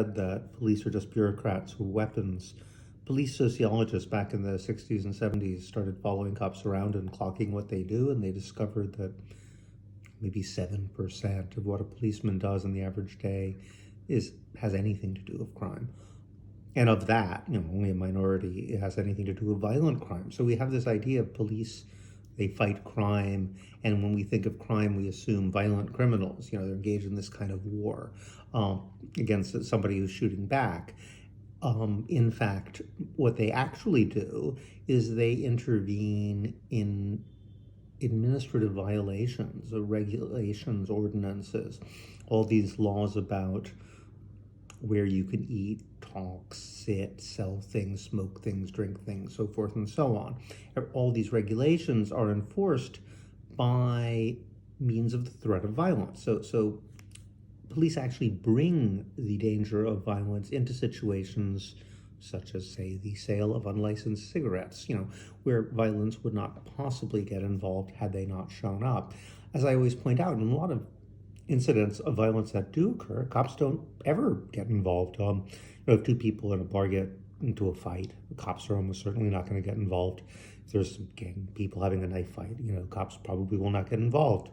that police are just bureaucrats with weapons. Police sociologists back in the 60s and 70s started following cops around and clocking what they do, and they discovered that maybe 7% of what a policeman does in the average day has anything to do with crime. And of that, only a minority has anything to do with violent crime. So we have this idea of police, they fight crime, and when we think of crime, we assume violent criminals. They're engaged in this kind of war against somebody who's shooting back. In fact, what they actually do is they intervene in administrative violations, regulations, ordinances, all these laws about where you can eat, talk, sit, sell things, smoke things, drink things, so forth and so on. All these regulations are enforced by means of the threat of violence. So police actually bring the danger of violence into situations such as, say, the sale of unlicensed cigarettes, where violence would not possibly get involved had they not shown up. As I always point out, in a lot of incidents of violence that do occur, cops don't ever get involved. If two people in a bar get into a fight, the cops are almost certainly not going to get involved. If there's gang people having a knife fight, cops probably will not get involved.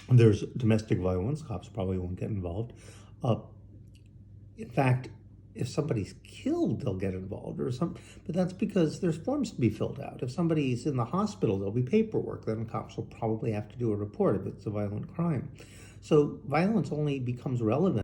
There's domestic violence, cops probably won't get involved. In fact, if somebody's killed, they'll get involved, but that's because there's forms to be filled out. If somebody's in the hospital, there'll be paperwork. Then cops will probably have to do a report if it's a violent crime. So violence only becomes relevant